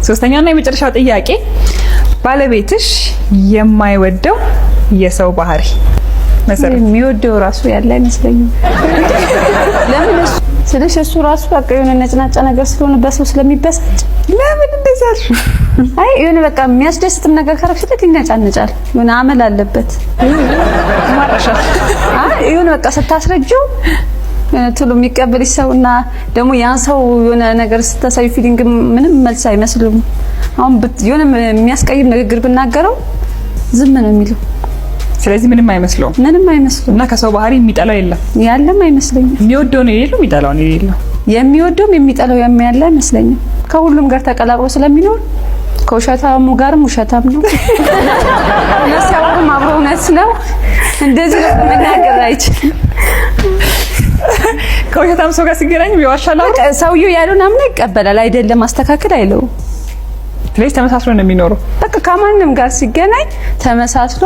ሶስተኛውና የመጨረሻው ጥያቄ ባለቤትሽ የማይወደው የሰው ባህሪ መሰረት የሚወደው ራሱ ያለ አይመስለኝም። ለምን ስለሽ እሱ ራሱ በቃ የሆነ ነጭናጫ ነገር ስለሆነ በሰው ስለሚበሳጭ ለምን እንደዛ አልሽ? አይ የሆነ በቃ የሚያስደስትም ነገር ካረክሽለት ይነጫነጫል። የሆነ አመል አለበት ማራሻ አይ የሆነ በቃ ስታስረጂው ቶሎ የሚቀበልሽ ሰውና ደግሞ ያን ሰው የሆነ ነገር ስታሳዩ ፊሊንግ ምንም መልስ አይመስልም። አሁን የሆነ የሚያስቀይም ንግግር ብናገረው ዝም ነው የሚለው። ስለዚህ ምንም አይመስለውም። ምንም አይመስልም። እና ከሰው ባህሪ የሚጠላው የለም ያለም አይመስለኝም። የሚወደው ነው የሌለው የሚጠላው ነው የሌለው። የሚወደውም የሚጠላው ያለ አይመስለኝም። ከሁሉም ጋር ተቀላቅሎ ስለሚኖር ከውሸታሙ ጋርም ውሸታም ነው። ለሰውም አብሮ እውነት ነው። እንደዚህ መናገር አይችልም። ከውሸታም ሰው ጋር ሲገናኝ ይዋሻል። ሰውየው ያለውን አምኖ ይቀበላል። አይደለም ማስተካከል አይለው። ስለዚህ ተመሳስሎ ነው የሚኖረው። በቃ ከማንም ጋር ሲገናኝ ተመሳስሎ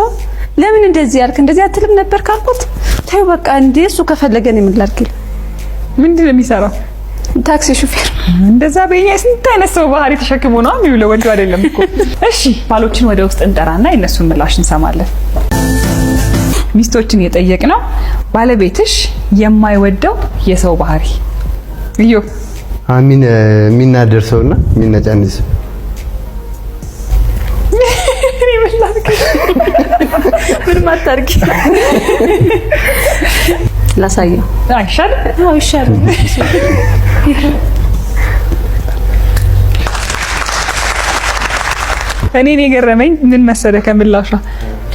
ለምን እንደዚህ ያልክ እንደዚህ አትልም ነበር ካልኩት ታዩ በቃ እንዴ እሱ ከፈለገ ነው የምላርክል። ምንድነው የሚሰራው? ታክሲ ሹፌር። እንደዛ በእኛ ስንት አይነት ሰው ባህሪ ተሸክሞ ነው የሚውለው። ወንዱ አይደለም እኮ። እሺ ባሎችን ወደ ውስጥ እንጠራና የነሱን ምላሽ እንሰማለን። ሚስቶችን የጠየቅነው ባለቤትሽ የማይወደው የሰው ባህሪ እዩ አሚን የሚናደር ሰውና የሚነጫንስ ምን ማታርቂ ላሳየው አይሻል? አዎ ይሻል። እኔን የገረመኝ ምን መሰለህ ከምላሿ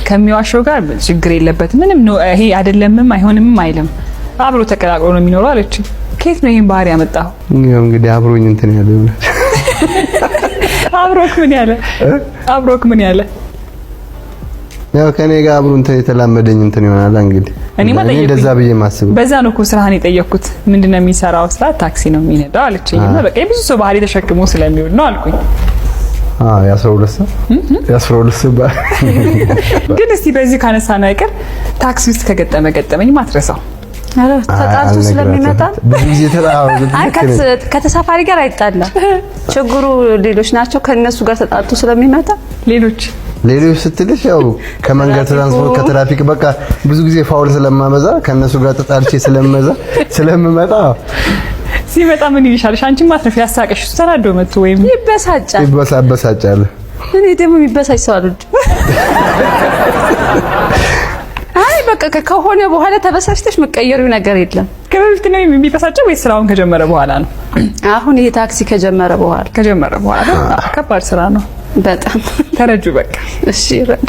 ከሚዋሸው ጋር ችግር የለበት ምንም ነው ይሄ አይደለምም አይሆንምም አይልም አብሮ ተቀላቅሎ ነው የሚኖረው አለች። ከየት ነው ይሄን ባህሪ ያመጣው? እንግዲህ አብሮኝ እንትን ያለው አብሮክ ምን ያለ ያው ከኔ ጋር አብሮ እንትን የተላመደኝ እንትን ይሆናል እንግዲህ እኔ እንደዛ ብዬ ማስብ በዛ ነው እኮ ስራህን የጠየቅኩት። ምንድነው የሚሰራው? ስራ ታክሲ ነው የሚነዳው አለችኝና በቃ ብዙ ሰው ባህሪ ተሸክሞ ስለሚውል ነው አልኩኝ። ያ12 ሰው ግን እስቲ በዚህ ካነሳና አይቀር ታክሲ ውስጥ ከገጠመኝ ማትረሳው ተጣልቶ ስለሚመጣ ብዙ ጊዜ ከተሳፋሪ ጋር አይጣላ ችግሩ ሌሎች ናቸው። ከነሱ ጋር ተጣልቶ ስለሚመጣ ሌሎች ስትልሽ ያው ከመንገድ ትራንስፖርት ከትራፊክ በቃ ብዙ ጊዜ ፋውል ስለማበዛ ከነሱ ጋር ተጣልቼ ስለምመጣ ሲመጣ ምን ይልሻልሽ? አንቺ ማትረፍ ያሳቀሽ ተናዶ መጥቶ ወይም ይበሳጫል። እኔ ደግሞ የሚበሳጭ ሰው አልወድም። አይ በቃ ከሆነ በኋላ ተበሳጭተሽ መቀየሩ ነገር የለም። ከበፊት ነው የሚበሳጨው ወይስ ስራውን ከጀመረ በኋላ ነው? አሁን ይሄ ታክሲ ከጀመረ በኋላ ከባድ ስራ ነው በጣም። ተረጁ በቃ እሺ ረጁ